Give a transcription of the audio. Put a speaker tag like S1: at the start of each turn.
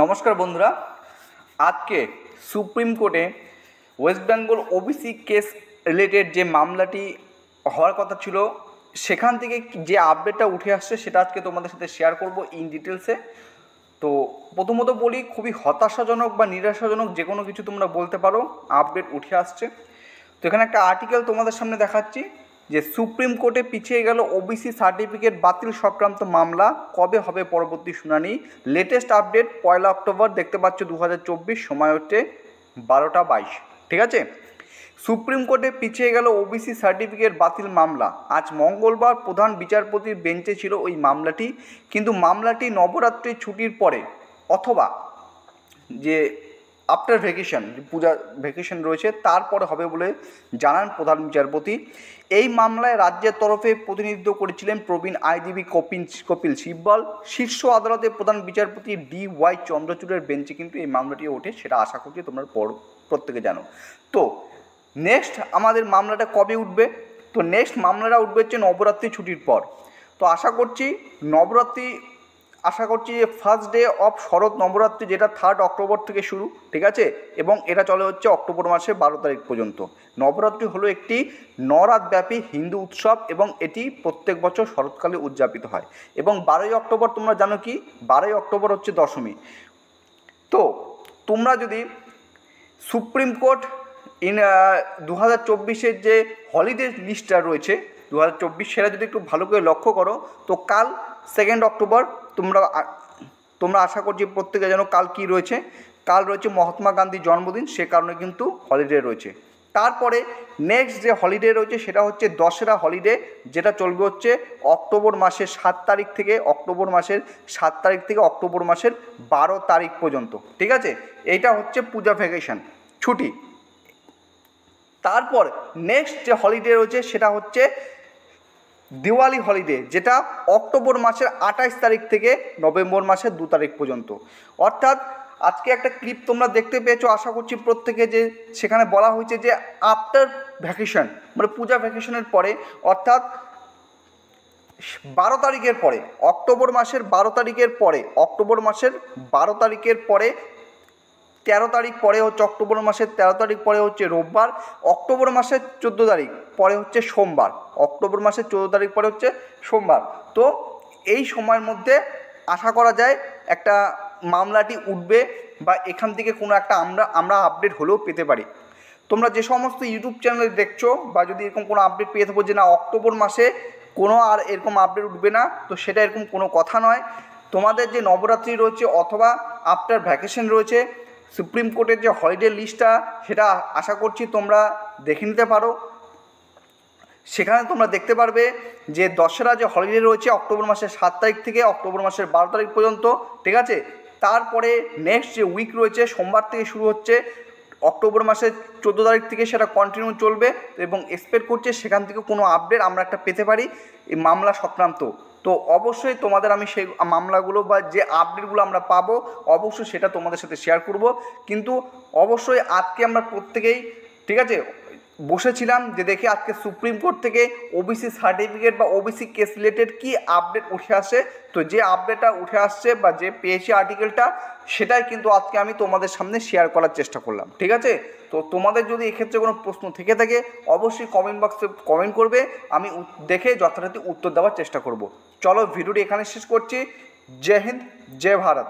S1: নমস্কার বন্ধুরা, আজকে সুপ্রিম কোর্টে West Bengal OBC case related যে মামলাটি হওয়ার কথা ছিল সেখান থেকে যে আপডেটটা উঠে আসছে সেটা আজকে তোমাদের সাথে শেয়ার করব ইন ডিটেলসে। তো প্রথমত বলি, খুবই হতাশাজনক বা নিরাশাজনক যে কোনো কিছু তোমরা বলতে পারো, আপডেট উঠে আসছে। তো এখানে একটা আর্টিকেল তোমাদের সামনে দেখাচ্ছি যে সুপ্রিম কোর্টে পিছিয়ে গেল ওবিসি সার্টিফিকেট বাতিল সংক্রান্ত মামলা, কবে হবে পরবর্তী শুনানি। লেটেস্ট আপডেট 1 অক্টোবর, দেখতে পাচ্ছ 2024, সময় হচ্ছে 12টা 22। ঠিক আছে, সুপ্রিম কোর্টে পিছিয়ে গেল ওবিসি সার্টিফিকেট বাতিল মামলা। আজ মঙ্গলবার প্রধান বিচারপতির বেঞ্চে ছিল ওই মামলাটি, কিন্তু মামলাটি নবরাত্রির ছুটির পরে অথবা যে আফটার ভ্যাকেশন, পূজা ভ্যাকেশন রয়েছে তারপরে হবে বলে জানান প্রধান বিচারপতি। এই মামলায় রাজ্যের তরফে প্রতিনিধিত্ব করেছিলেন প্রবীণ আইনজীবী কপিল সিব্বল। শীর্ষ আদালতের প্রধান বিচারপতি DY চন্দ্রচূড়ের বেঞ্চে কিন্তু এই মামলাটি ওঠে, সেটা আশা করছি তোমরা প্রত্যেকে জানো। তো নেক্সট আমাদের মামলাটা কবে উঠবে? তো নেক্সট মামলাটা উঠবে হচ্ছে নবরাত্রি ছুটির পর। তো আশা করছি যে ফার্স্ট ডে অফ শরৎ নবরাত্রি, যেটা 3 অক্টোবর থেকে শুরু, ঠিক আছে, এবং এটা চলে হচ্ছে অক্টোবর মাসের 12 তারিখ পর্যন্ত। নবরাত্রি হলো একটি 9 রাত ব্যাপী হিন্দু উৎসব এবং এটি প্রত্যেক বছর শরৎকালে উদযাপিত হয়। এবং 12 অক্টোবর তোমরা জানো কি, 12 অক্টোবর হচ্ছে দশমী। তো তোমরা যদি সুপ্রিম কোর্ট 2024-এর যে হলিডে লিস্টটা রয়েছে 2024, সেটা যদি একটু ভালো করে লক্ষ্য করো, তো কাল 2 অক্টোবর তোমরা আশা করছি প্রত্যেকে যেন কাল কি রয়েছে, কাল রয়েছে মহাত্মা গান্ধীর জন্মদিন, সে কারণে কিন্তু হলিডে রয়েছে। তারপরে নেক্সট যে হলিডে রয়েছে সেটা হচ্ছে দশেরা হলিডে, যেটা চলবে হচ্ছে অক্টোবর মাসের 7 তারিখ থেকে অক্টোবর মাসের 12 তারিখ পর্যন্ত। ঠিক আছে, এইটা হচ্ছে পূজা ভ্যাকেশন ছুটি। তারপর নেক্সট যে হলিডে রয়েছে সেটা হচ্ছে দিওয়ালি হলিডে, যেটা অক্টোবর মাসের 28 তারিখ থেকে নভেম্বর মাসের 2 তারিখ পর্যন্ত। অর্থাৎ আজকে একটা ক্লিপ তোমরা দেখতে পেয়েছো আশা করছি প্রত্যেকে, যে সেখানে বলা হয়েছে যে আফটার ভ্যাকেশন, মানে পূজা ভ্যাকেশনের পরে, অর্থাৎ 12 তারিখের পরে, অক্টোবর মাসের 12 তারিখের পরে, 13 তারিখ পরে হচ্ছে অক্টোবর মাসের 13 তারিখ পরে হচ্ছে রোববার, অক্টোবর মাসের 14 তারিখ পরে হচ্ছে সোমবার, অক্টোবর মাসের 14 তারিখ পরে হচ্ছে সোমবার। তো এই সময়ের মধ্যে আশা করা যায় একটা মামলাটি উঠবে বা এখান থেকে কোনো একটা আমরা আপডেট হলেও পেতে পারি। তোমরা যে সমস্ত ইউটিউব চ্যানেলে দেখছো বা যদি এরকম কোনো আপডেট পেয়ে থাকো যে না অক্টোবর মাসে কোনো আর এরকম আপডেট উঠবে না, তো সেটা এরকম কোনো কথা নয়। তোমাদের যে নবরাত্রি রয়েছে অথবা আফটার ভ্যাকেশন রয়েছে, সুপ্রিম কোর্টের যে হলিডে লিস্টটা সেটা আশা করছি তোমরা দেখে নিতে পারো। সেখানে তোমরা দেখতে পারবে যে দশেরা যে হলিডে রয়েছে অক্টোবর মাসের 7 তারিখ থেকে অক্টোবর মাসের 12 তারিখ পর্যন্ত। ঠিক আছে, তারপরে নেক্সট যে উইক রয়েছে সোমবার থেকে শুরু হচ্ছে, অক্টোবর মাসের 14 তারিখ থেকে সেটা কন্টিনিউ চলবে এবং এক্সপেক্ট করছে সেখান থেকে কোনো আপডেট আমরা একটা পেতে পারি এই মামলা সংক্রান্ত। তো অবশ্যই তোমাদের আমি সেই মামলাগুলো বা যে আপডেটগুলো আমরা পাবো অবশ্যই সেটা তোমাদের সাথে শেয়ার করব। কিন্তু অবশ্যই আজকে আমরা প্রত্যেকেই, ঠিক আছে, বসেছিলাম যে দেখে আজকে সুপ্রিম কোর্ট থেকে ওবিসি সার্টিফিকেট বা ওবিসি কেস রিলেটেড কী আপডেট উঠে আসে। তো যে আপডেটটা উঠে আসছে বা যে পেয়েছি আর্টিকেলটা, সেটাই কিন্তু আজকে আমি তোমাদের সামনে শেয়ার করার চেষ্টা করলাম। ঠিক আছে, তো তোমাদের যদি এক্ষেত্রে কোনো প্রশ্ন থেকে থাকে অবশ্যই কমেন্ট বক্সে কমেন্ট করবে, আমি দেখে যথারীতি উত্তর দেওয়ার চেষ্টা করব। চলো ভিডিওটি এখানে শেষ করছি। জয় হিন্দ, জয় ভারত।